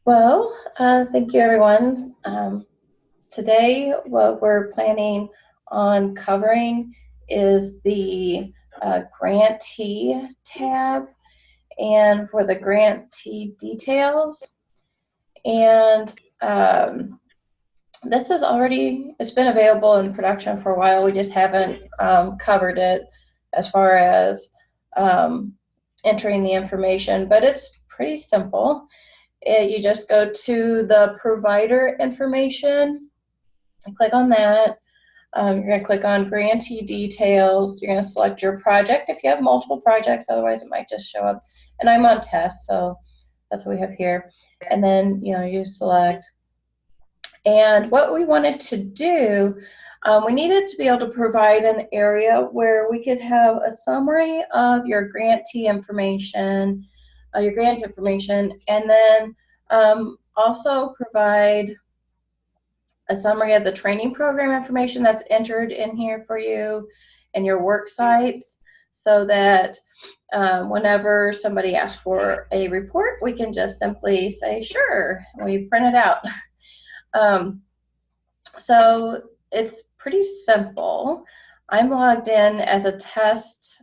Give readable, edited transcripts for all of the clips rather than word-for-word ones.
Well, thank you, everyone. Today, what we're planning on covering is the Grantee tab, and for the Grantee Details. And this is already, it's been available in production for a while. We just haven't covered it as far as entering the information, but it's pretty simple. You just go to the provider information and click on that. You're going to click on Grantee Details. You're going to select your project if you have multiple projects, otherwise it might just show up. And I'm on test, so that's what we have here. And then you select. And what we wanted to do, we needed to be able to provide an area where we could have a summary of your grantee information, your grant information, and then also provide a summary of the training program information that's entered in here for you and your work sites, so that whenever somebody asks for a report, we can just simply say, sure, and we print it out. So it's pretty simple. I'm logged in as a test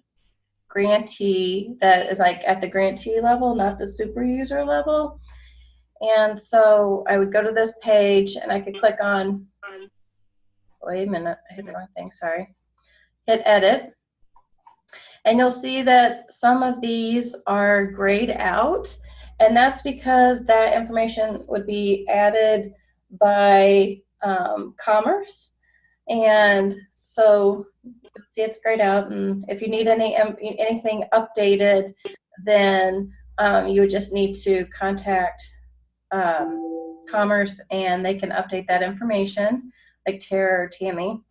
grantee that is like at the grantee level, not the super user level. And so I would go to this page and I could click on, wait a minute, I hit the wrong thing, sorry. Hit edit. And you'll see that some of these are grayed out, and that's because that information would be added by Commerce. And so you'll see it's grayed out, and if you need anything updated, then you would just need to contact Commerce and they can update that information, like Tara or Tammy.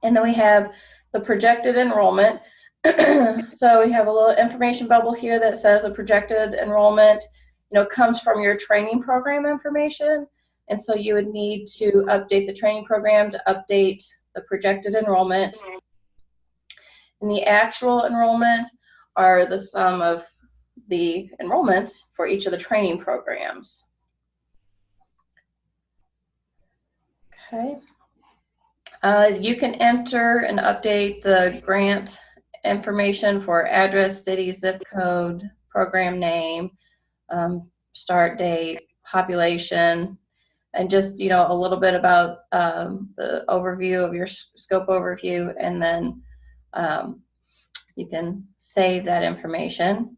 And then we have the projected enrollment. So we have a little information bubble here that says the projected enrollment comes from your training program information, and so you would need to update the training program to update the projected enrollment. And the actual enrollment are the sum of the enrollments for each of the training programs. Okay. You can enter and update the grant information for address, city, zip code, program name, start date, population, and just a little bit about the overview of your scope overview, and then you can save that information.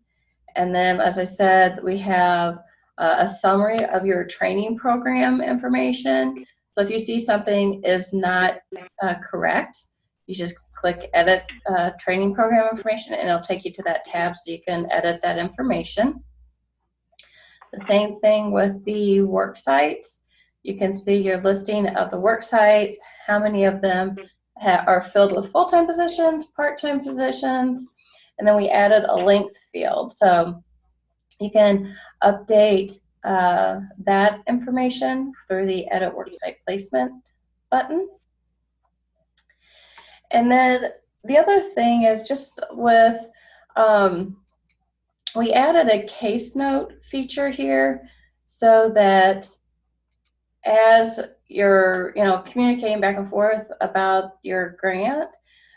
And then, as I said, we have a summary of your training program information. So if you see something is not correct, you just click edit training program information, and it'll take you to that tab so you can edit that information. The same thing with the work sites. You can see your listing of the work sites, how many of them are filled with full-time positions, part-time positions, and then we added a length field. So you can update that information through the Edit Worksite Placement button. And then the other thing is just with, we added a case note feature here so that as you're communicating back and forth about your grant,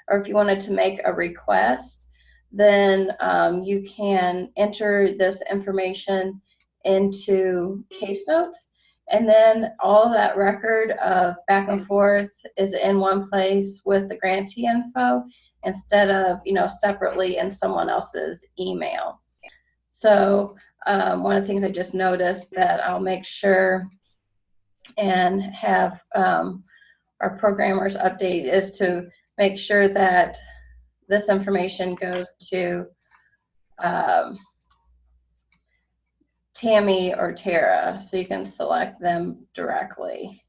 or if you wanted to make a request, then you can enter this information into case notes, and then all that record of back and forth is in one place with the grantee info instead of separately in someone else's email. So one of the things I just noticed that I'll make sure and have our programmers update is to make sure that this information goes to Tammy or Tara, so you can select them directly.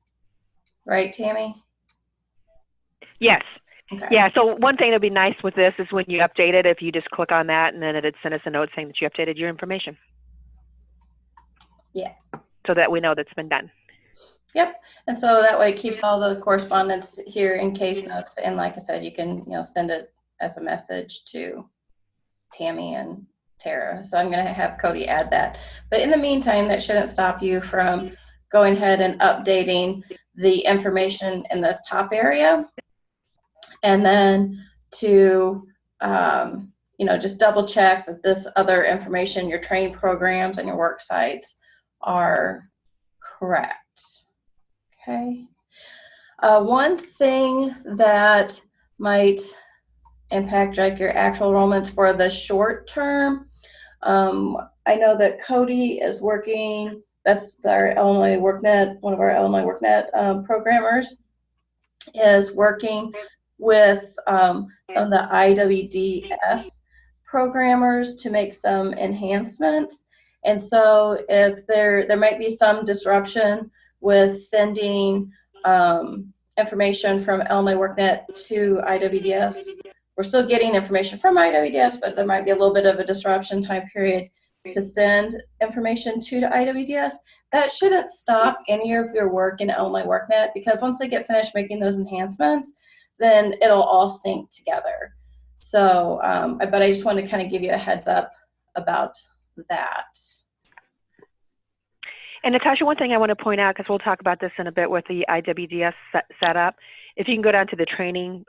Right, Tammy? Yes. Okay. Yeah, so one thing that would be nice with this is when you update it, if you just click on that and then it'd send us a note saying that you updated your information. Yeah. So that we know that's been done. Yep, and so that way it keeps all the correspondence here in case notes, and like I said, you can send it as a message to Tammy and Tara. So I'm going to have Cody add that. But in the meantime, that shouldn't stop you from going ahead and updating the information in this top area. And then to, just double check that this other information, your training programs and your work sites are correct. Okay. One thing that might impact like your actual enrollments for the short term, I know that Cody is working, that's our Illinois WorkNet, one of our Illinois WorkNet programmers, is working with some of the IWDS programmers to make some enhancements. And so if there might be some disruption with sending information from Illinois WorkNet to IWDS. We're still getting information from IWDS, but there might be a little bit of a disruption time period to send information to the IWDS. That shouldn't stop any of your work in Illinois WorkNet, because once they get finished making those enhancements, then it'll all sync together. So, but I just want to kind of give you a heads up about that. And Natasha, one thing I want to point out, because we'll talk about this in a bit with the IWDS setup, if you can go down to the training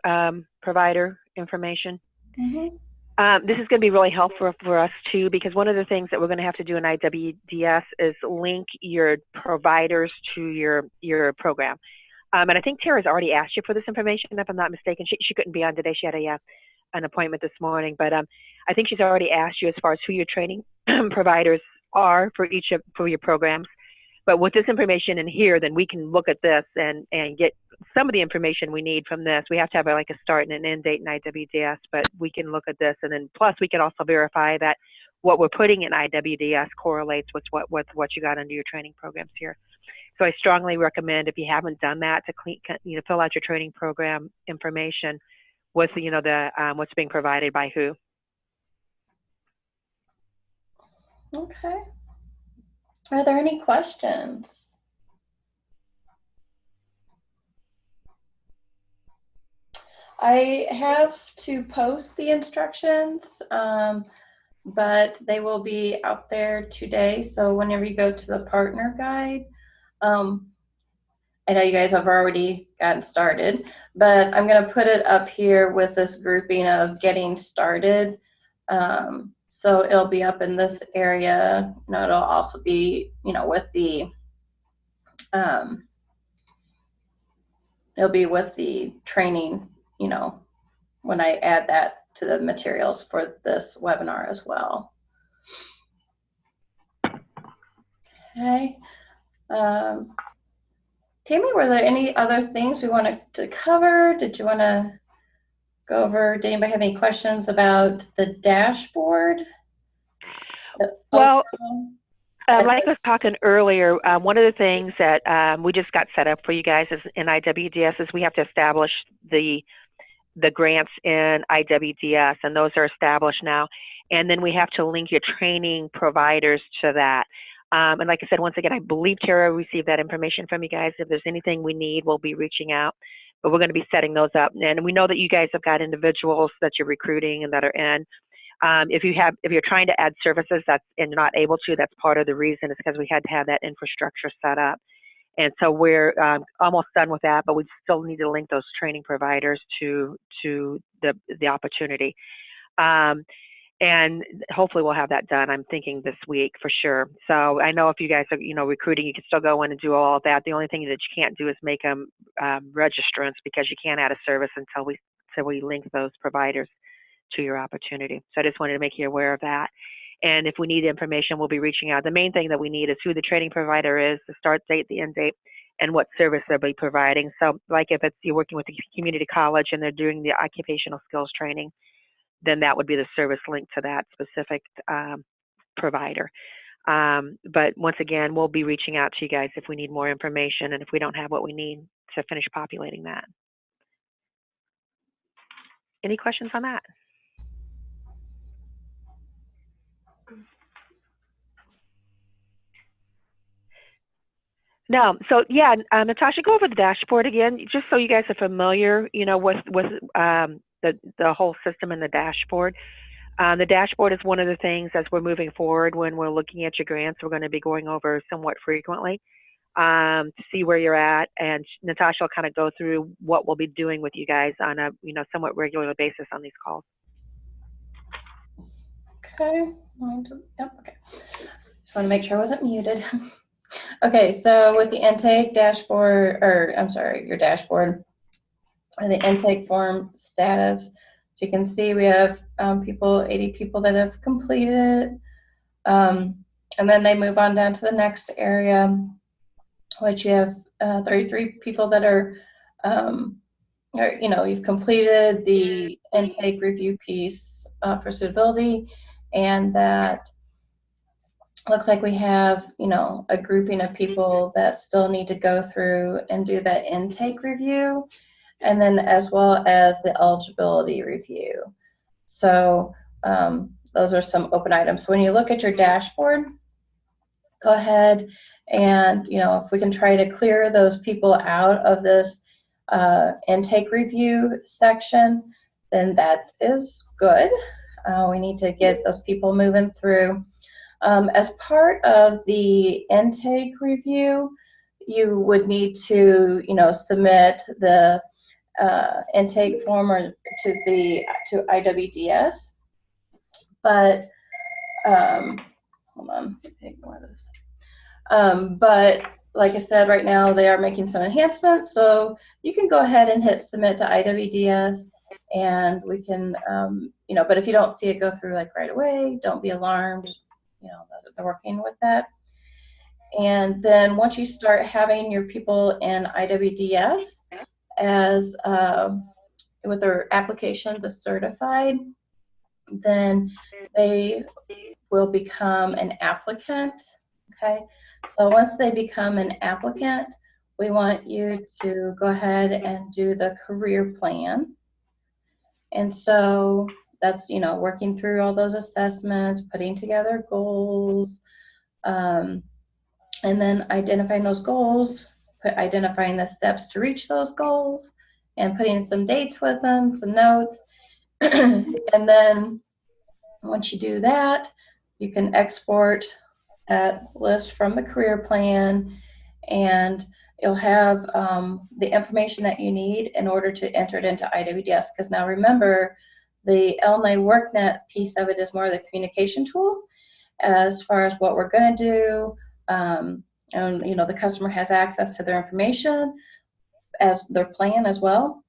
provider information. Mm-hmm. This is going to be really helpful for us too, because one of the things that we're going to have to do in IWDS is link your providers to your program. And I think Tara's already asked you for this information, if I'm not mistaken. She couldn't be on today. She had an appointment this morning, but I think she's already asked you as far as who your training providers are for your programs. But with this information in here, then we can look at this and get some of the information we need from this. We have to have like a start and an end date in IWDS, but we can look at this, and then plus we can also verify that what we're putting in IWDS correlates with what you got under your training programs here. So I strongly recommend, if you haven't done that, to fill out your training program information with what's being provided by who. Okay. Are there any questions? I have to post the instructions, but they will be out there today. So whenever you go to the partner guide, I know you guys have already gotten started, but I'm going to put it up here with this grouping of getting started. So it'll be up in this area. It'll also be, with the, it'll be with the training, when I add that to the materials for this webinar as well. Okay. Tammy, were there any other things we wanted to cover? Did you want to go over, did anybody have any questions about the dashboard? Well, like I was talking earlier, one of the things that we just got set up for you guys is in IWDS is we have to establish the grants in IWDS, and those are established now. And then we have to link your training providers to that. And like I said, once again, I believe Tara received that information from you guys. If there's anything we need, we'll be reaching out. But we're going to be setting those up. And we know that you guys have got individuals that you're recruiting and that are in. If you're trying to add services and you're not able to, that's part of the reason, is because we had to have that infrastructure set up. And so we're almost done with that, but we still need to link those training providers to the opportunity. And hopefully we'll have that done, I'm thinking this week for sure. So I know if you guys are, recruiting, you can still go in and do all of that. The only thing that you can't do is make them registrants, because you can't add a service until we link those providers to your opportunity. So I just wanted to make you aware of that. And if we need information, we'll be reaching out. The main thing that we need is who the training provider is, the start date, the end date, and what service they'll be providing. So like if you're working with a community college and they're doing the occupational skills training, then that would be the service linked to that specific provider. But once again, we'll be reaching out to you guys if we need more information and if we don't have what we need to finish populating that. Any questions on that? No. So yeah, Natasha, go over the dashboard again, just so you guys are familiar, with the whole system and the dashboard. The dashboard is one of the things as we're moving forward when we're looking at your grants, we're going to be going over somewhat frequently to see where you're at. And Natasha will kind of go through what we'll be doing with you guys on a somewhat regular basis on these calls. Okay. Yep. Okay. Just want to make sure I wasn't muted. Okay. So with the intake dashboard, or I'm sorry, your dashboard, and the intake form status. So you can see we have 80 people that have completed it. And then they move on down to the next area, which you have 33 people that are, you've completed the intake review piece for suitability, and that looks like we have, a grouping of people that still need to go through and do that intake review, and then as well as the eligibility review. So those are some open items. So when you look at your dashboard, go ahead and, if we can try to clear those people out of this intake review section, then that is good. We need to get those people moving through. As part of the intake review, you would need to, submit the intake form or to IWDS. But hold on, ignore this. But like I said, right now they are making some enhancements, so you can go ahead and hit submit to IWDS, and we can, but if you don't see it go through like right away, don't be alarmed. They're working with that. And then once you start having your people in IWDS as with their applications as certified, then they will become an applicant. Okay, so once they become an applicant, we want you to go ahead and do the career plan. And so that's, working through all those assessments, putting together goals, and then identifying those goals, identifying the steps to reach those goals, and putting some dates with them, some notes. And then once you do that, you can export that list from the career plan, and you'll have the information that you need in order to enter it into IWDS. Because now remember, the LNA WorkNet piece of it is more of the communication tool as far as what we're going to do. And the customer has access to their information as their plan as well.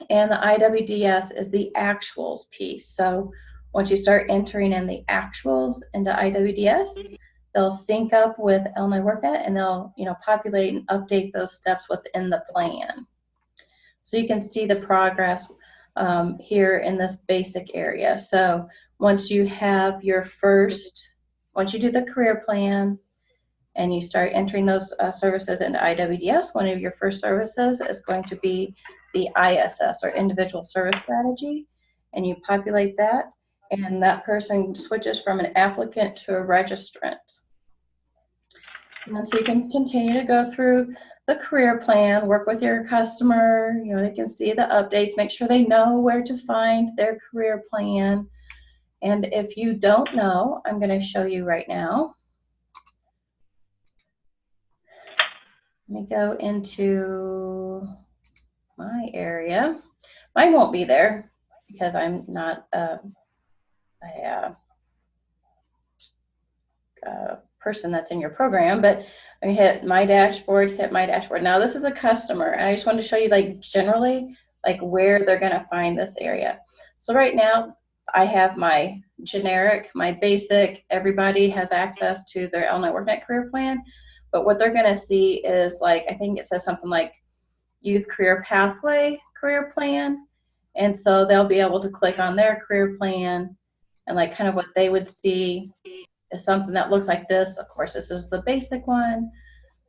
And the IWDS is the actuals piece. So once you start entering in the actuals into IWDS, they'll sync up with LNA WorkNet, and they'll populate and update those steps within the plan. So you can see the progress here in this basic area. So once you have once you do the career plan and you start entering those services into IWDS, one of your first services is going to be the ISS, or Individual Service Strategy, and you populate that, and that person switches from an applicant to a registrant. And then so you can continue to go through the career plan, work with your customer, they can see the updates, make sure they know where to find their career plan. And if you don't know, I'm going to show you right now. Let me go into my area. Mine won't be there because I'm not a person that's in your program, but I hit my dashboard, Now this is a customer, and I just wanted to show you generally where they're going to find this area. So right now I have my generic, my basic, everybody has access to their LNet WorkNet career plan, but what they're going to see is I think it says something like Youth Career Pathway career plan, and so they'll be able to click on their career plan, and kind of what they would see is something that looks like this. Of course, this is the basic one,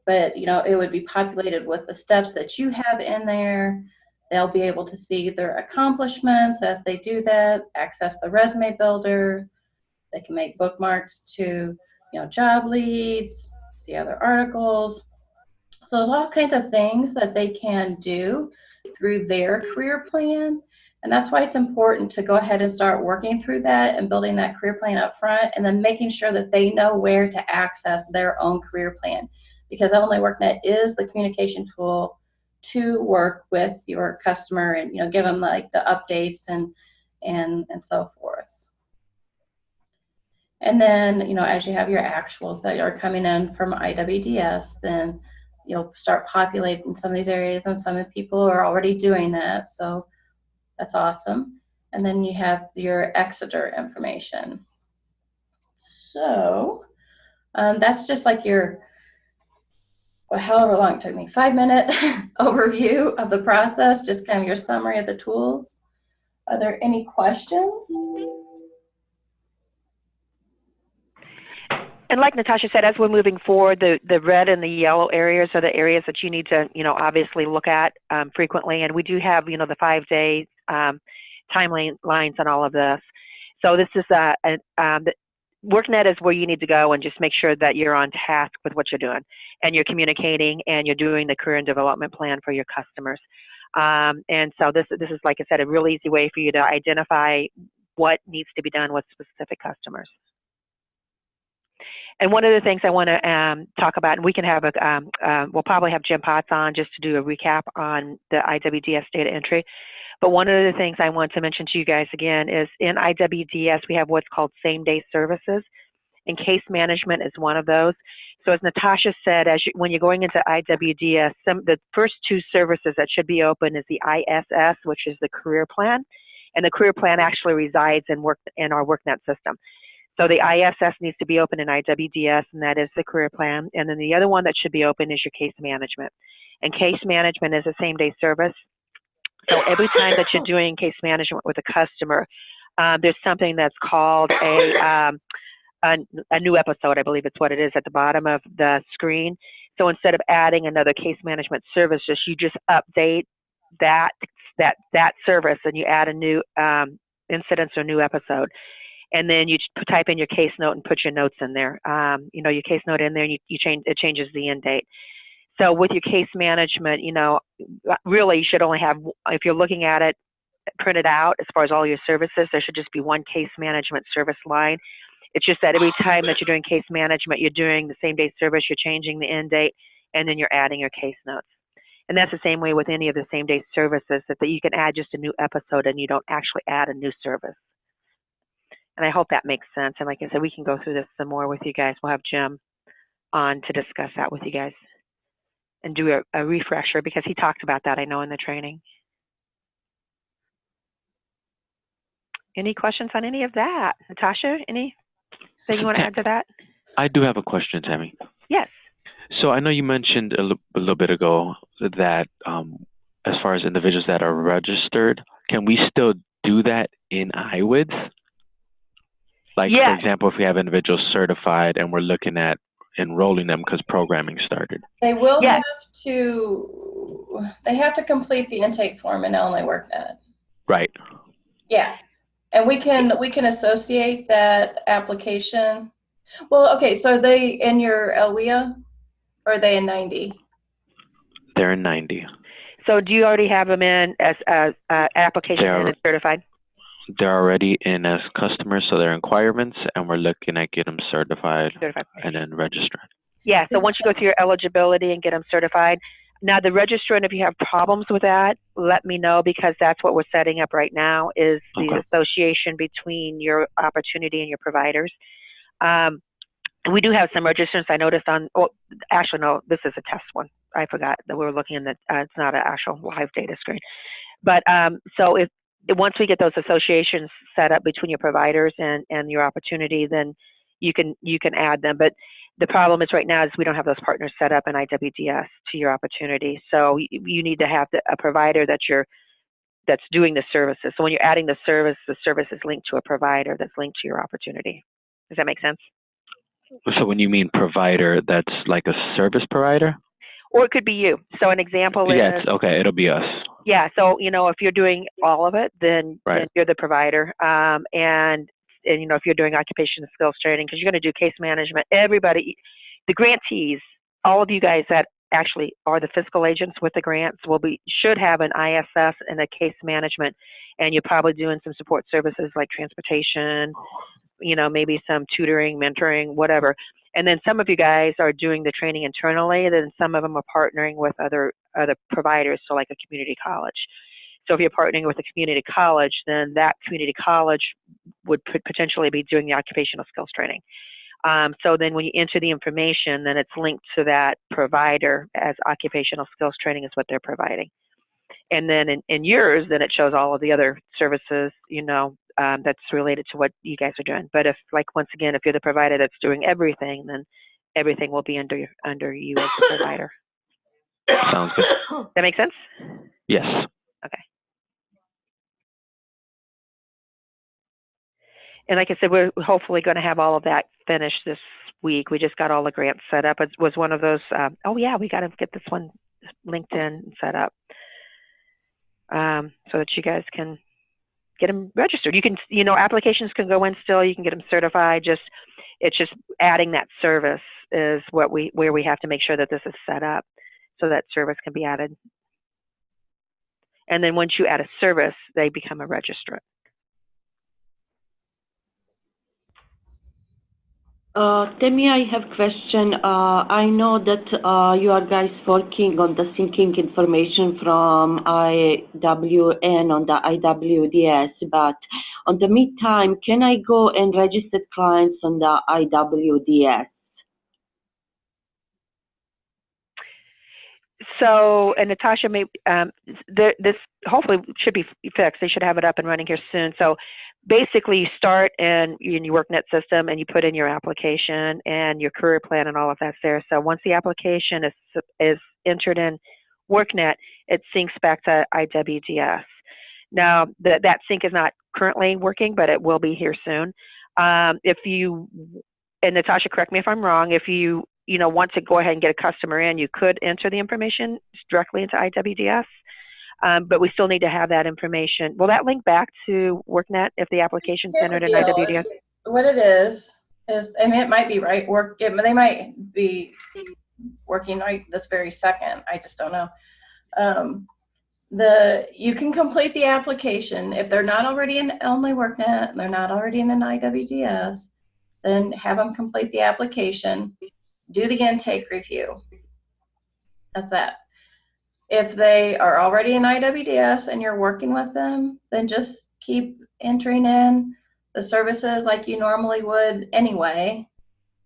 but it would be populated with the steps that you have in there. They'll be able to see their accomplishments as they do that, access the resume builder. They can make bookmarks to job leads, see other articles. So there's all kinds of things that they can do through their career plan. And that's why it's important to go ahead and start working through that and building that career plan up front, and then making sure that they know where to access their own career plan. Because Only WorkNet is the communication tool to work with your customer and, you know, give them like the updates and so forth. And then, you know, as you have your actuals that are coming in from IWDS, then you'll start populating some of these areas, and some people are already doing that, so that's awesome. And then you have your Exeter information. So that's just like your, well, however long it took me, 5-minute overview of the process, just kind of your summary of the tools. Are there any questions? And like Natasha said, as we're moving forward, the red and the yellow areas are the areas that you need to, you know, obviously look at frequently. And we do have, you know, the 5-day timelines on all of this. So this is WorkNet is where you need to go and just make sure that you're on task with what you're doing, and you're communicating, and you're doing the career and development plan for your customers. And so this is, like I said, a real easy way for you to identify what needs to be done with specific customers. And one of the things I want to talk about, and we can have we'll probably have Jim Potts on just to do a recap on the IWDS data entry. But one of the things I want to mention to you guys again is in IWDS, we have what's called same-day services, and case management is one of those. So as Natasha said, when you're going into IWDS, the first 2 services that should be open is the ISS, which is the career plan, and the career plan actually resides in our WorkNet system. So the ISS needs to be open in IWDS, and that is the career plan. And then the other one that should be open is your case management. And case management is a same-day service. So every time that you're doing case management with a customer, there's something that's called a new episode, I believe it's what it is, at the bottom of the screen. So instead of adding another case management service, you just update that service, and you add a new incident or new episode. And then you type in your case note and put your notes in there. You know, your case note in there, and it changes the end date. So with your case management, you know, really you should only have, if you're looking at it printed out as far as all your services, there should just be one case management service line. It's just that every time that you're doing case management, you're doing the same day service, you're changing the end date, and then you're adding your case notes. And that's the same way with any of the same day services, that you can add just a new episode and you don't actually add a new service. And I hope that makes sense. And like I said, we can go through this some more with you guys. We'll have Jim on to discuss that with you guys and do a refresher, because he talked about that, I know, in the training. Any questions on any of that? Natasha, anything you want to add to that? I do have a question, Tammy. Yes. So I know you mentioned a little bit ago that as far as individuals that are registered, can we still do that in IWIDS? Like, yeah. For example, if we have individuals certified and we're looking at enrolling them because programming started. They will have to complete the intake form in Only WorkNet. Right. Yeah. And we can associate that application. Well, okay, so are they in your LWIA, or are they in 90? They're in 90. So do you already have them in as application and certified? They're already in as customers, so they're requirements, and we're looking at get them certified and then register. Yeah, so once you go through your eligibility and get them certified, now the registrant, if you have problems with that, let me know, because that's what we're setting up right now, is the association between your opportunity and your providers. We do have some registrants I noticed on, actually no, this is a test one. I forgot that we were looking in the, it's not an actual live data screen. But so once we get those associations set up between your providers and your opportunity, then you can add them. But the problem is right now is we don't have those partners set up in IWDS to your opportunity. So you need to have a provider that's doing the services. So when you're adding the service is linked to a provider that's linked to your opportunity. Does that make sense? So when you mean provider, that's like a service provider? Or it could be you. So an example is... Yes, okay, it'll be us. Yeah, so, if you're doing all of it, then you're the provider. And, if you're doing occupational skills training, because you're going to do case management, everybody, the grantees, all of you guys that actually are the fiscal agents with the grants should have an ISS and a case management. and you're probably doing some support services like transportation, maybe some tutoring, mentoring, whatever. And then some of you guys are doing the training internally, then some of them are partnering with other providers, so like a community college. So if you're partnering with a community college, then that community college would potentially be doing the occupational skills training. So then when you enter the information, then it's linked to that provider as occupational skills training is what they're providing. And then in yours, then it shows all of the other services, that's related to what you guys are doing. But once again, if you're the provider that's doing everything, then everything will be under you as the provider. Sounds good. That make sense? Yes. Okay. And like I said, we're hopefully going to have all of that finished this week. We just got all the grants set up. It was one of those, we got to get this one linked in and set up so that you guys can get them registered. You can, applications can go in still. You can get them certified. It's just adding that service is where we have to make sure that this is set up so that service can be added. And then once you add a service, they become a registrant. Temi, I have a question. I know that you are guys working on the syncing information from IWN on the IWDS, but on the meantime, can I go and register clients on the IWDS? So, and Natasha, this hopefully should be fixed. They should have it up and running here soon. So basically you start in your WorkNet system and you put in your application and your career plan and all of that's there. So once the application is entered in WorkNet, it syncs back to IWDS. Now, that sync is not currently working, but it will be here soon. If you, and Natasha, correct me if I'm wrong, if you want to go ahead and get a customer in, you could enter the information directly into IWDS, but we still need to have that information. Will that link back to WorkNet if the application's entered in IWDS? What it is, it might be right, they might be working right this very second. I just don't know. You can complete the application. If they're not already in only WorkNet, and they're not already in an IWDS, then have them complete the application. Do the intake review. That's that. If they are already in IWDS and you're working with them, then just keep entering in the services like you normally would anyway,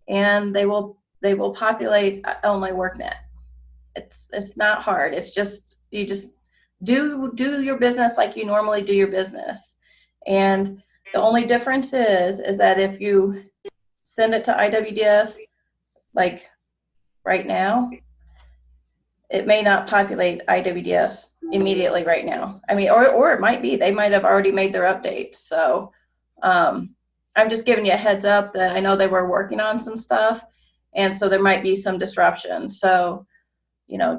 and they will populate only WorkNet. It's not hard. It's just you just do your business like you normally do your business. And the only difference is that if you send it to IWDS like right now, it may not populate IWDS immediately right now. I mean, or it might be, they might have already made their updates. So I'm just giving you a heads up that I know they were working on some stuff, and so there might be some disruption. So,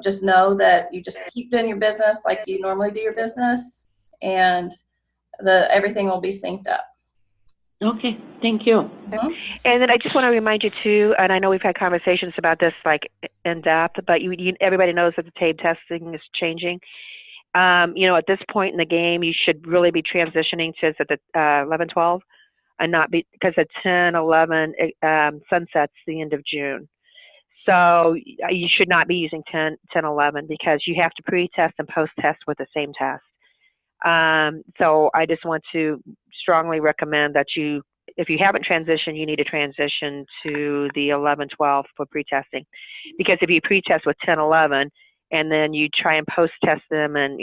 just know that you just keep doing your business like you normally do your business, and everything will be synced up. Okay, thank you. Mm-hmm. And then I just want to remind you too, and I know we've had conversations about this like in depth, but everybody knows that the TABE testing is changing. At this point in the game, you should really be transitioning to the 11-12, and not because the 10-11 sunsets the end of June. So you should not be using 10-11 because you have to pre-test and post-test with the same test. So I just want to strongly recommend that if you haven't transitioned, you need to transition to the 11-12 for pre-testing. Because if you pre-test with 10-11 and then you try and post-test them in,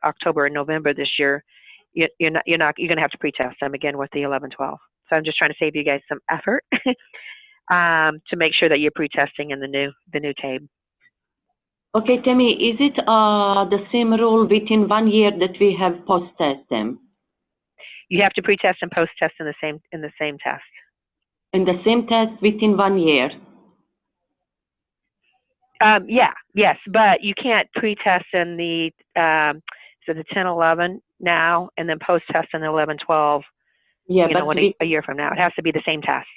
October and November this year, you're going to have to pre-test them again with the 11-12. So I'm just trying to save you guys some effort to make sure that you're pre-testing in the new TABE. Okay, Temi, is it the same rule within 1 year that we have post-test them? You have to pre-test and post-test in the same test. In the same test within 1 year? Yes, but you can't pre-test in the 10-11 now and then post-test in the 11-12. Yeah, a year from now. It has to be the same test.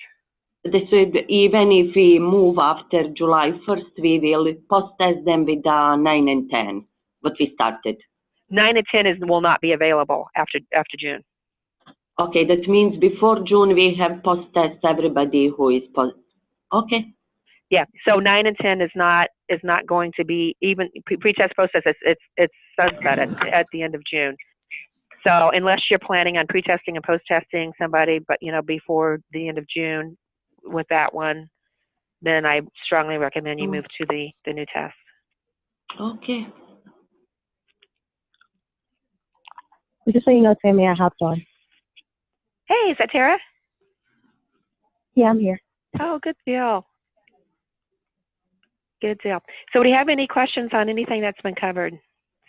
Even if we move after July 1st, we will post-test them with 9 and 10, what we started. 9 and 10 will not be available after June. Okay, that means before June we have post-test everybody who is okay. Yeah, so 9 and 10 is not going to be even pre-test post-test. It's sunset at the end of June. So unless you're planning on pre-testing and post-testing somebody, but before the end of June with that one, then I strongly recommend you move to the new test. Okay. Just so you know, Tammy, I hopped on. Hey, is that Tara? Yeah, I'm here. Oh, good deal. Good deal. So do you have any questions on anything that's been covered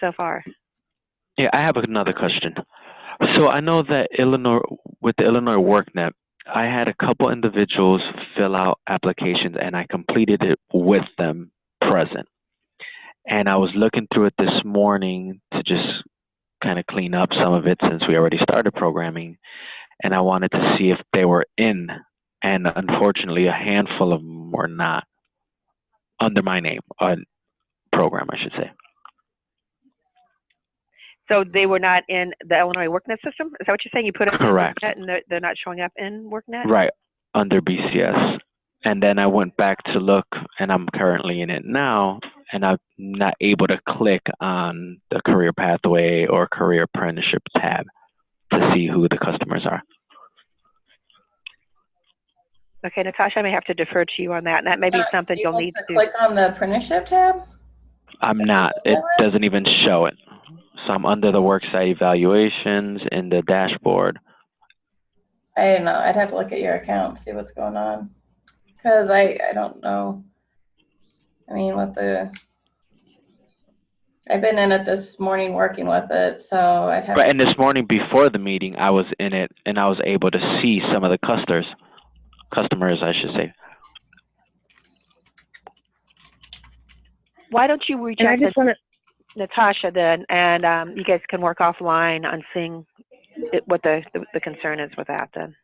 so far? Yeah, I have another question. So I know that with the Illinois WorkNet, I had a couple individuals fill out applications and I completed it with them present. And I was looking through it this morning to just kind of clean up some of it since we already started programming. And I wanted to see if they were in. And unfortunately, a handful of them were not under my name, program, I should say. So they were not in the Illinois WorkNet system? Is that what you're saying? You put them Correct. in WorkNet and they're not showing up in WorkNet? Right, under BCS. And then I went back to look, and I'm currently in it now, and I'm not able to click on the career pathway or career apprenticeship tab to see who the customers are. Okay, Natasha, I may have to defer to you on that, and that may be something you'll need to click on the apprenticeship tab? I'm not. It doesn't even show it. So I'm under the worksite evaluations in the dashboard. I don't know. I'd have to look at your account, see what's going on. Because I don't know. I mean, I've been in it this morning working with it, so I'd have Right, and this morning before the meeting, I was in it, and I was able to see some of the customers, I should say. Why don't you reach out to Natasha then, and you guys can work offline on seeing what the concern is with that then.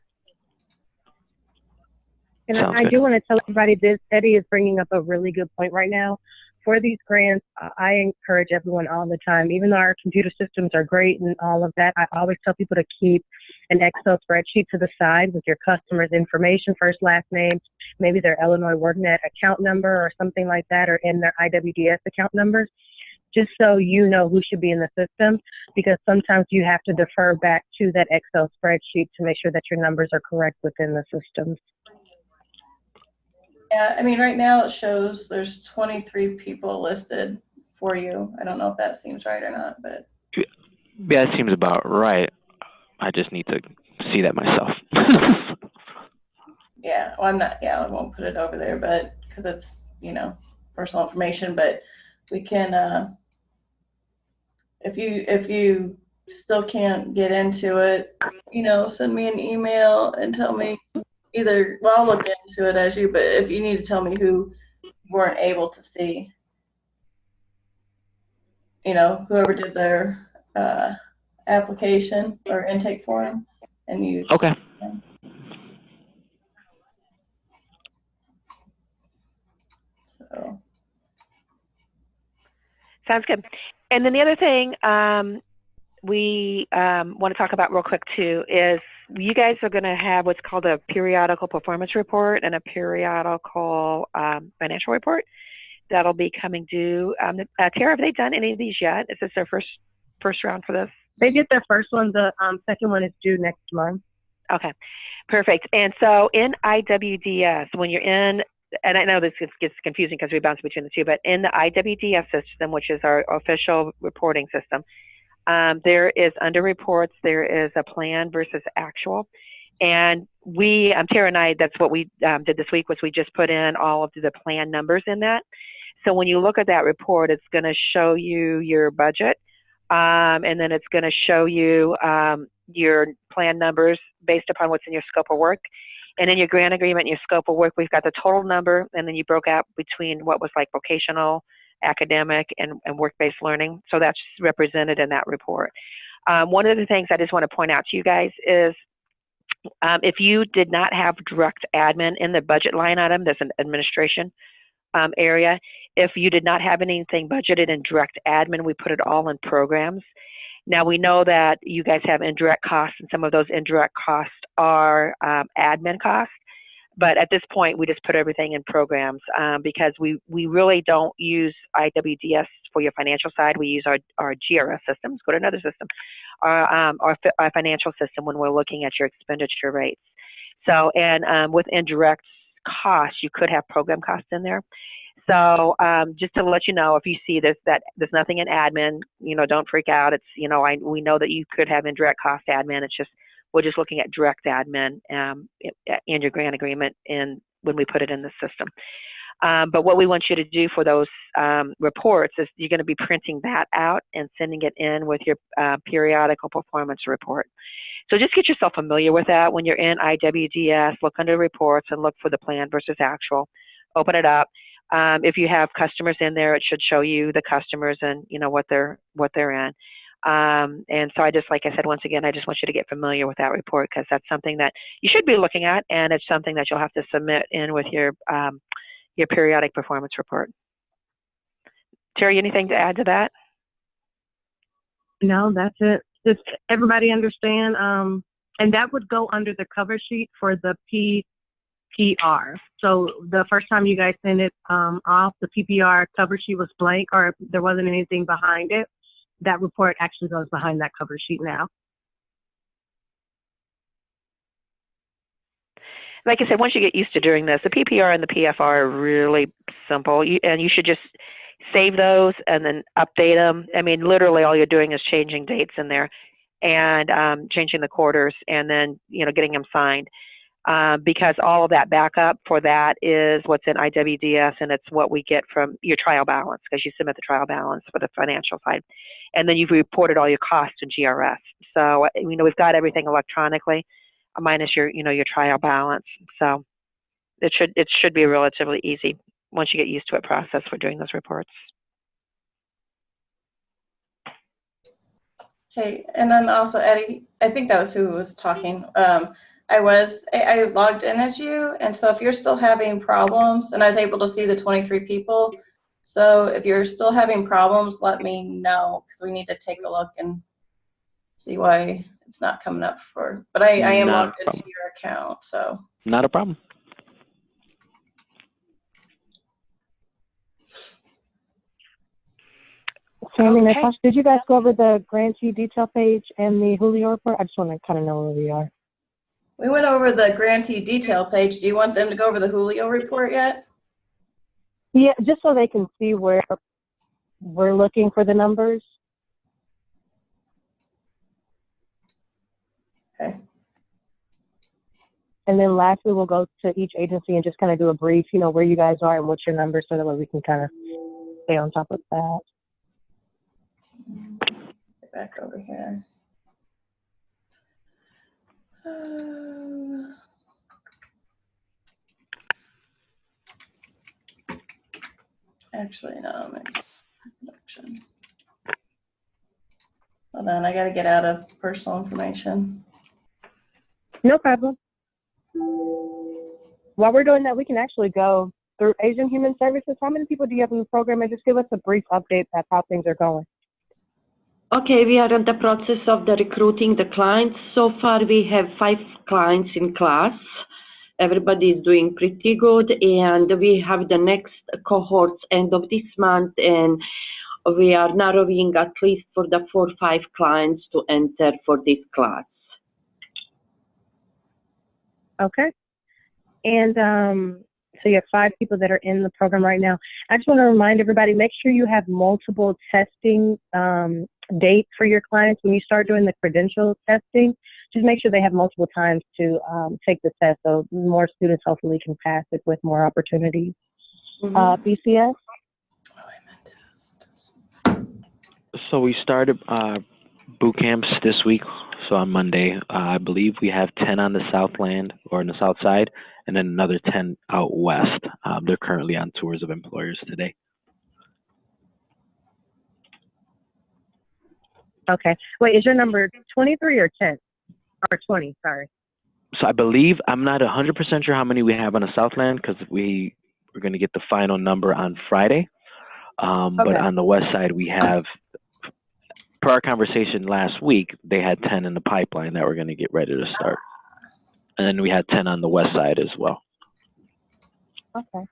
And I do want to tell everybody this, Eddie is bringing up a really good point right now. For these grants, I encourage everyone all the time, even though our computer systems are great and all of that, I always tell people to keep an Excel spreadsheet to the side with your customer's information, first, last name, maybe their Illinois WorkNet account number or something like that, or in their IWDS account numbers, just so you know who should be in the system, because sometimes you have to defer back to that Excel spreadsheet to make sure that your numbers are correct within the systems. Yeah, I mean, right now it shows there's 23 people listed for you. I don't know if that seems right or not, but. Yeah, it seems about right. I just need to see that myself. Yeah, well, I won't put it over there, but, because it's, personal information, but we can, if you still can't get into it, send me an email and tell me either, well, I'll look into it as you, but if you need to tell me who you weren't able to see, whoever did their application or intake form, and you. Okay. So. Sounds good. And then the other thing we want to talk about real quick too is you guys are going to have what's called a periodical performance report and a periodical financial report that'll be coming due. Tara, have they done any of these yet? Is this their first round for this? They did their first one. The second one is due next month. Okay, perfect. And so in IWDS, when you're in, and I know this gets confusing because we bounce between the two, but in the IWDS system, which is our official reporting system, there is under reports, there is a plan versus actual. And Tara and I, that's what we did this week, was we just put in all of the plan numbers in that. So when you look at that report, it's going to show you your budget, and then it's going to show you your plan numbers based upon what's in your scope of work. And in your grant agreement, your scope of work, we've got the total number, and then you broke out between what was like vocational, academic, and work-based learning. So that's represented in that report. One of the things I just want to point out to you guys is if you did not have direct admin in the budget line item, there's an administration area. If you did not have anything budgeted in direct admin, we put it all in programs. Now we know that you guys have indirect costs, and some of those indirect costs are admin costs. But at this point, we just put everything in programs because we really don't use IWDS for your financial side. We use our GRS systems. Go to another system, our financial system when we're looking at your expenditure rates. So, and with indirect costs, you could have program costs in there. So just to let you know, if you see this, that there's nothing in admin, don't freak out. It's, we know that you could have indirect cost admin. It's just, we're just looking at direct admin in your grant agreement and when we put it in the system. But what we want you to do for those reports is you're going to be printing that out and sending it in with your periodical performance report. So just get yourself familiar with that. When you're in IWDS, look under reports and look for the plan versus actual. Open it up. If you have customers in there, it should show you the customers and what they're in. And so like I said, once again, I just want you to get familiar with that report because that's something that you should be looking at, and it's something that you'll have to submit in with your periodic performance report. Terry, anything to add to that? No, that's it. Just everybody understand, and that would go under the cover sheet for the PPR. So the first time you guys send it off, the PPR cover sheet was blank or there wasn't anything behind it. That report actually goes behind that cover sheet now. Like I said, once you get used to doing this, the PPR and the PFR are really simple, and you should just save those and then update them. I mean, literally all you're doing is changing dates in there and changing the quarters and then, getting them signed. Because all of that backup for that is what's in IWDS, and it's what we get from your trial balance because you submit the trial balance for the financial side. And then you've reported all your costs in GRS. So, we've got everything electronically minus your trial balance. So it should be relatively easy once you get used to a process for doing those reports. Okay, and then also Eddie, I think that was who was talking. I logged in as you, and so if you're still having problems, and I was able to see the 23 people, so if you're still having problems, let me know, because we need to take a look and see why it's not coming up but I am logged into your account, so. Not a problem. Sammy, Okay. Natasha, did you guys go over the grantee detail page and the Julio report? I just want to kind of know where we are. We went over the grantee detail page. Do you want them to go over the Julio report yet? Yeah, just so they can see where we're looking for the numbers. Okay. And then lastly, we'll go to each agency and just kind of do a brief, where you guys are and what's your numbers, so that way we can kind of stay on top of that. Get back over here. Actually, no, maybe production. Hold on, I got to get out of personal information. No problem. While we're doing that, we can actually go through Asian Human Services. How many people do you have in the program? And just give us a brief update of how things are going. Okay, we are in the process of recruiting the clients. So far, we have 5 clients in class. Everybody is doing pretty good, and we have the next cohorts end of this month, and we are narrowing at least for the 4 or 5 clients to enter for this class. Okay. And so you have 5 people that are in the program right now. I just want to remind everybody, make sure you have multiple testing dates for your clients. When you start doing the credential testing, just make sure they have multiple times to take the test, so more students hopefully can pass it with more opportunities. BCS? So we started boot camps this week. So on Monday, I believe we have 10 on the Southland or on the South Side, and then another 10 out west. They're currently on tours of employers today. Okay. Wait, is your number 23 or 10? Or 20, sorry. So I believe, I'm not 100% sure how many we have on the Southland because we're going to get the final number on Friday. But on the west side, we have, per our conversation last week, they had 10 in the pipeline that were going to get ready to start. And then we had 10 on the west side as well. Okay.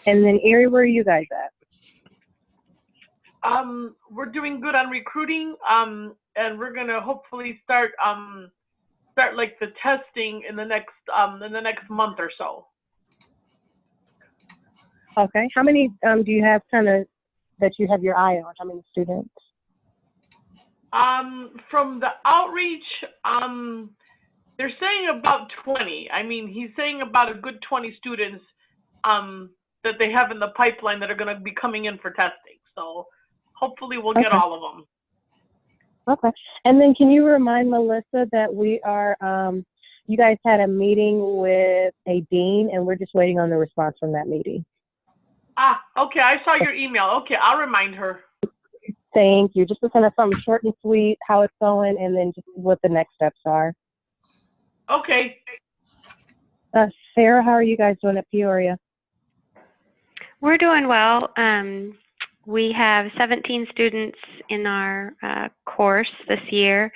And then Erie, where are you guys at? We're doing good on recruiting, and we're gonna hopefully start like the testing in the next month or so. Okay. How many do you have kind of that you have your eye on? How many students? From the outreach, they're saying about 20. I mean, he's saying about a good 20 students that they have in the pipeline that are going to be coming in for testing. So hopefully we'll get all of them. Okay. And then can you remind Melissa that we are, you guys had a meeting with a dean and we're just waiting on the response from that meeting. Okay. I saw your email. Okay. I'll remind her. Thank you. Just to send us something short and sweet, how it's going, and then just what the next steps are. Okay. Sarah, how are you guys doing at Peoria? We're doing well. We have 17 students in our course this year,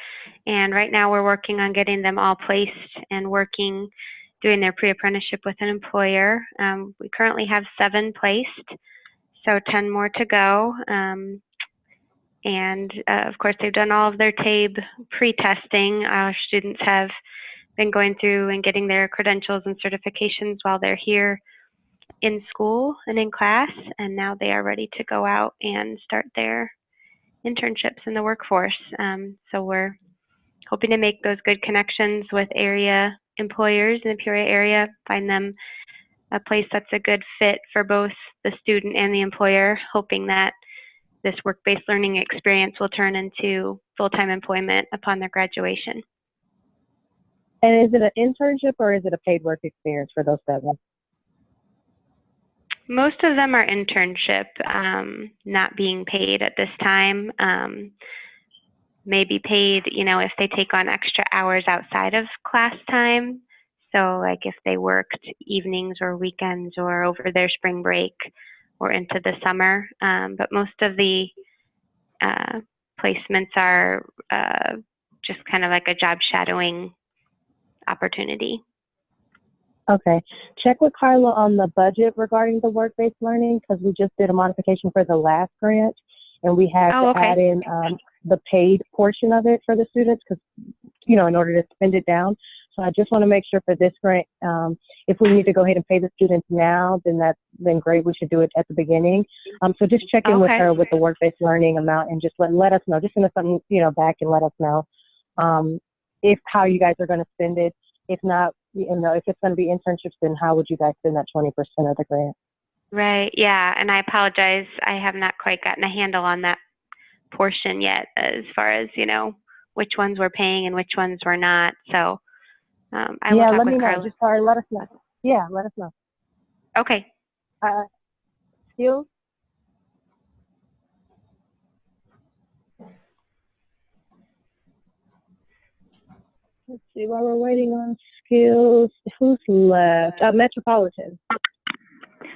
and right now we're working on getting them all placed and working, doing their pre-apprenticeship with an employer. We currently have 7 placed, so 10 more to go. And of course, they've done all of their TABE pre-testing. Our students have been going through and getting their credentials and certifications while they're here in school and in class, and now they are ready to go out and start their internships in the workforce. So we're hoping to make those good connections with area employers in the Peoria area, find them a place that's a good fit for both the student and the employer, hoping that this work-based learning experience will turn into full-time employment upon their graduation. And is it an internship or is it a paid work experience for those 7? Most of them are internship, not being paid at this time. Maybe paid, you know, if they take on extra hours outside of class time. So like if they worked evenings or weekends or over their spring break or into the summer. But most of the placements are just kind of like a job shadowing opportunity. Okay. Check with Carla on the budget regarding the work-based learning, because we just did a modification for the last grant, and we had to add in the paid portion of it for the students, because, you know, in order to spend it down. So I just want to make sure for this grant, if we need to go ahead and pay the students now, then great. We should do it at the beginning. So just check in with her with the work-based learning amount and just let us know. Just send us something, you know, back and let us know if how you guys are going to spend it. If not, you know, if it's going to be internships, then how would you guys spend that 20% of the grant? Right. Yeah. And I apologize. I have not quite gotten a handle on that portion yet, as far as, you know, which ones we're paying and which ones we're not. So I will talk with Carla. Just sorry, let us know. Yeah, let us know. Okay. Skills? Let's see, while we're waiting on skills, who's left? Metropolitan.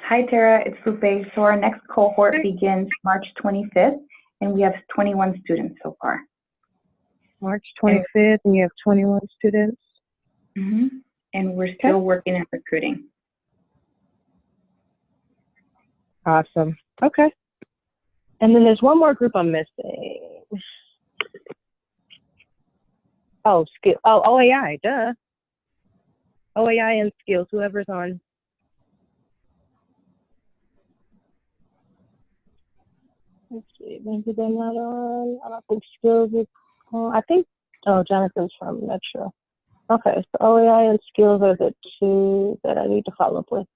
Hi, Tara. It's Lupe. So our next cohort begins March 25th, and we have 21 students so far. March 25th, and you have 21 students? Mm-hmm. And we're still working and recruiting. Awesome. Okay. And then there's one more group I'm missing. Oh, skill. Oh, OAI, duh. OAI and skills, whoever's on. Let's see, maybe they're not on. I don't think skills is on. I think, oh, Jonathan's from Metro. Okay, so OAI and skills are the 2 that I need to follow up with.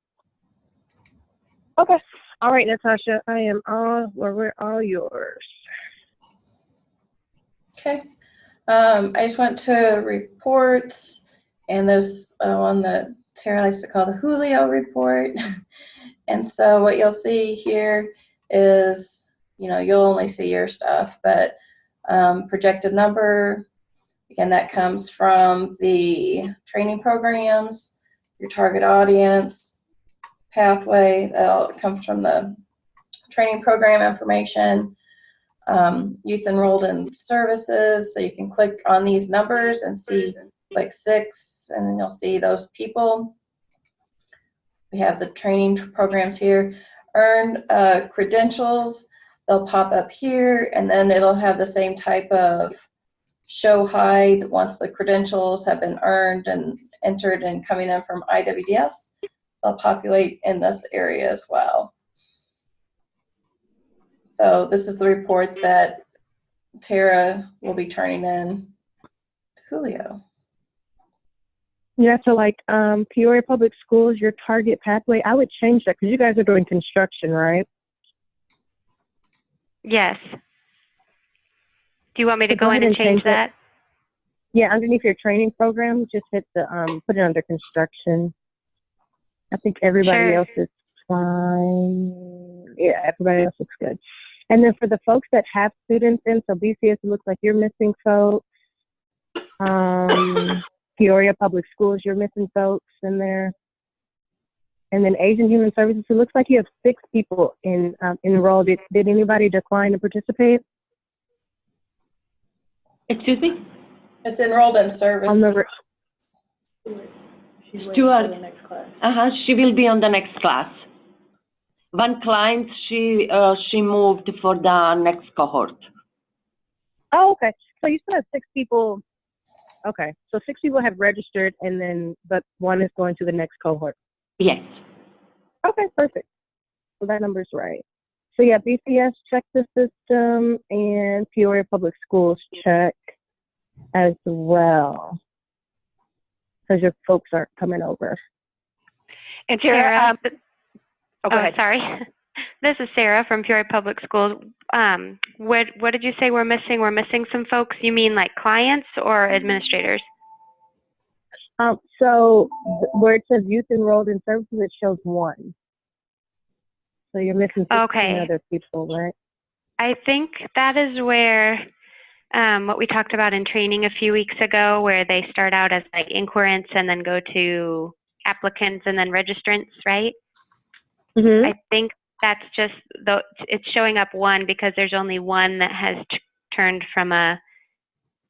Okay. All right, Natasha, we're all yours. Okay. I just went to reports, and there's one that Tara likes to call the Julio report. And so what you'll see here is, you know, you'll only see your stuff, but projected number, again, that comes from the training programs, your target audience, pathway, that all comes from the training program information, youth enrolled in services. So you can click on these numbers and see, like 6, and then you'll see those people. We have the training programs here. Earn credentials, they'll pop up here, and then it'll have the same type of show hide once the credentials have been earned and entered and coming in from IWDS. They'll populate in this area as well. So this is the report that Tara will be turning in to Julio. Yeah, so like Peoria Public Schools, your target pathway, I would change that because you guys are doing construction, right? Yes. Do you want me to So go in and change that? Yeah, underneath your training program, just hit the put it under construction. I think everybody else is fine. Yeah, everybody else looks good. And then for the folks that have students in, so BCS, it looks like you're missing folks. Peoria Public Schools, you're missing folks in there. And then Asian Human Services, it looks like you have 6 people enrolled. Did anybody decline to participate? Excuse me? It's enrolled in service. Stuart. She will be on the next class. One client, she moved for the next cohort. Oh, okay. So you still have 6 people. Okay, so 6 people have registered, and then but 1 is going to the next cohort. Yes. Okay, perfect. So that number's right. So yeah, BCS check the system, and Peoria Public Schools check as well, because your folks aren't coming over. And Tara, sorry. This is Sarah from Peoria Public Schools. What did you say we're missing? We're missing some folks. You mean like clients or administrators? So where it says youth enrolled in services, it shows 1. So you're missing 16 other people, right? I think that is where what we talked about in training a few weeks ago, where they start out as like inquirents and then go to applicants and then registrants, right? Mm-hmm. I think that's just, it's showing up 1 because there's only 1 that has turned from a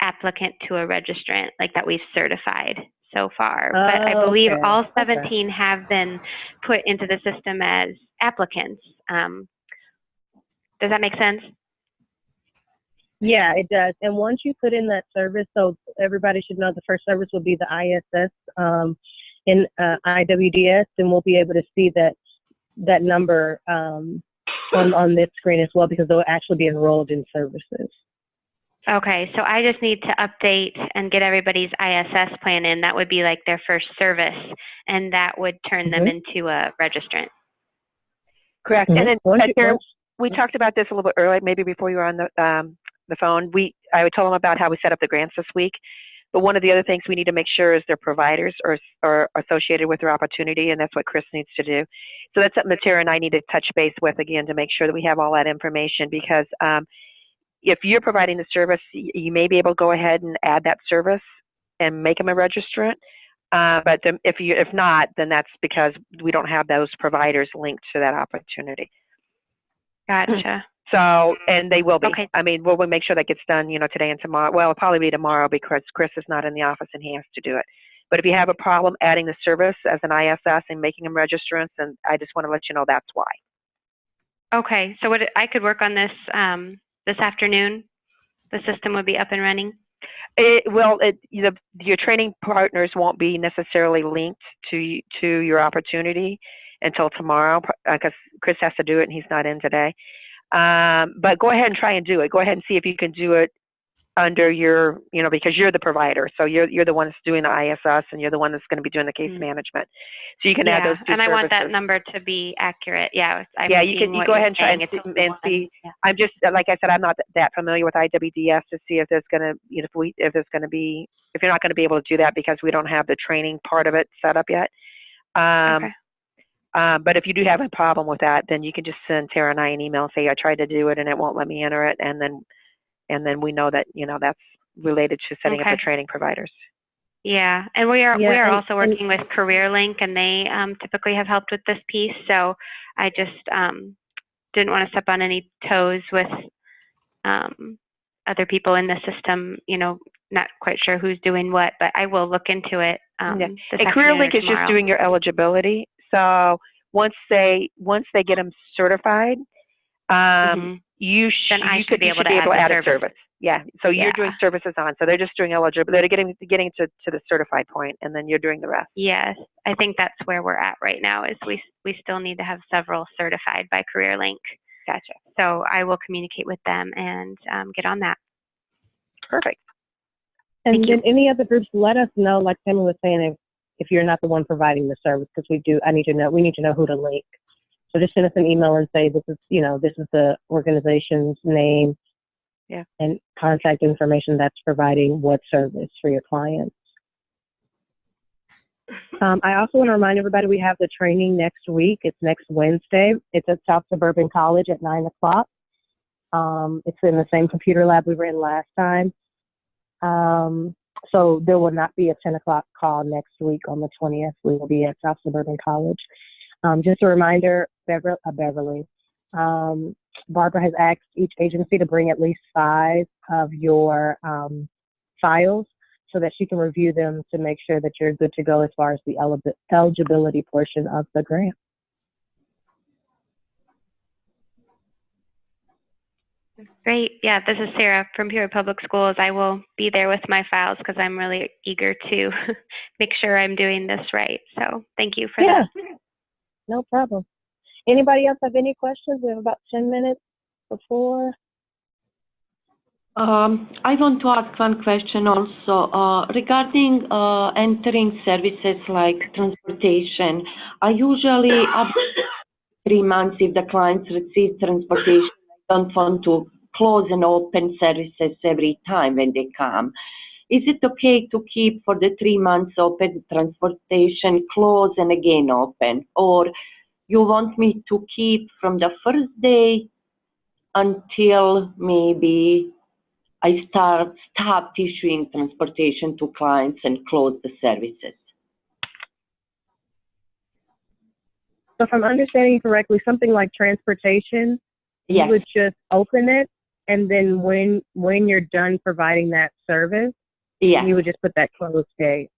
applicant to a registrant, like that we've certified so far. But I believe all 17 have been put into the system as applicants. Does that make sense? Yeah, it does. And once you put in that service, so everybody should know the first service will be the ISS in IWDS, and we'll be able to see that number on this screen as well, because they'll actually be enrolled in services. Okay, so I just need to update and get everybody's ISS plan in. That would be like their first service, and that would turn them into a registrant. Correct. And then, Sarah, we talked about this a little bit earlier, maybe before you were on the phone. I told them about how we set up the grants this week. But one of the other things we need to make sure is their providers are associated with their opportunity, and that's what Chris needs to do. So that's something that Tara and I need to touch base with again to make sure that we have all that information, because if you're providing the service, you may be able to go ahead and add that service and make them a registrant. But if not, then that's because we don't have those providers linked to that opportunity. Gotcha. So, and they will be. Okay. I mean, we'll make sure that gets done, today and tomorrow. Well, it'll probably be tomorrow because Chris is not in the office and he has to do it. But if you have a problem adding the service as an ISS and making them registrants, then I just want to let you know that's why. Okay, so I could work on this this afternoon. The system would be up and running. Your training partners won't be necessarily linked to your opportunity until tomorrow, because Chris has to do it and he's not in today. But go ahead and try and do it. Go ahead and see if you can do it under your, because you're the provider. So you're the one that's doing the ISS, and you're the one that's going to be doing the case management. So you can add those 2 and services. I want that number to be accurate. Yeah. You go ahead and try and see. Yeah. I'm just, like I said, I'm not that familiar with IWDS to see if there's going to, if you're not going to be able to do that because we don't have the training part of it set up yet. Okay. But if you do have a problem with that, then you can just send Tara and I an email and say, I tried to do it and it won't let me enter it. And then we know that, that's related to setting up the training providers. Yeah, and we are also working with CareerLink, and they typically have helped with this piece. So I just didn't want to step on any toes with other people in the system, you know, not quite sure who's doing what, but I will look into it. Yeah. This And CareerLink afternoon or is just tomorrow. doing your eligibility. So once they get them certified, you should be able to add a service. Yeah. So you're doing services on. So they're just doing eligibility. They're getting to the certified point, and then you're doing the rest. Yes, I think that's where we're at right now. Is we still need to have several certified by CareerLink. Gotcha. So I will communicate with them and get on that. Perfect. And then any other groups, let us know, like Tammy was saying, if you're not the one providing the service, because we need to know who to link. So just send us an email and say, this is the organization's name and contact information that's providing what service for your clients. I also want to remind everybody we have the training next week. It's next Wednesday. It's at South Suburban College at 9 o'clock. It's in the same computer lab we were in last time. So there will not be a 10 o'clock call next week on the 20th. We will be at South Suburban College. Just a reminder, Beverly, Barbara has asked each agency to bring at least 5 of your files so that she can review them to make sure that you're good to go as far as the eligibility portion of the grant. Great. Yeah, this is Sarah from Peoria Public Schools. I will be there with my files because I'm really eager to make sure I'm doing this right. So thank you for that. No problem. Anybody else have any questions? We have about 10 minutes before. I want to ask one question also regarding entering services like transportation. I usually up 3 months if the clients receive transportation. I don't want to close and open services every time when they come. Is it okay to keep for the 3 months open transportation, close and again open? Or you want me to keep from the first day until maybe I stopped issuing transportation to clients and close the services? So if I'm understanding correctly, something like transportation, you would just open it, and then when you're done providing that service, you would just put that close date.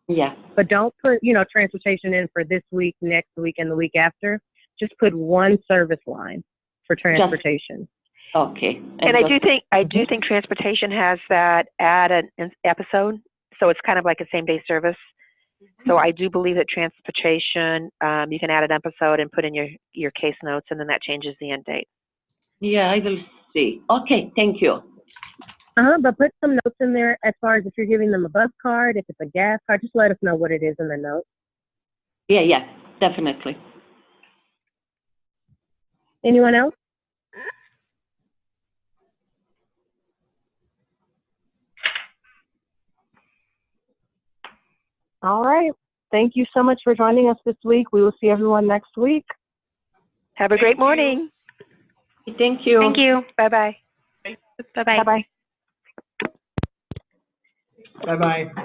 Yeah. But don't put, transportation in for this week, next week, and the week after. Just put one service line for transportation. Okay. And I do think transportation has that add an episode, so it's kind of like a same day service. So I do believe that transportation, you can add an episode and put in your case notes, and then that changes the end date. Yeah, I will see. Okay, thank you. But put some notes in there as far as if you're giving them a bus card, if it's a gas card, just let us know what it is in the notes. Yeah, definitely. Anyone else? All right. Thank you so much for joining us this week. We will see everyone next week. Have a great morning. Thank you. Thank you. Bye-bye. Bye-bye. Bye-bye. Bye-bye.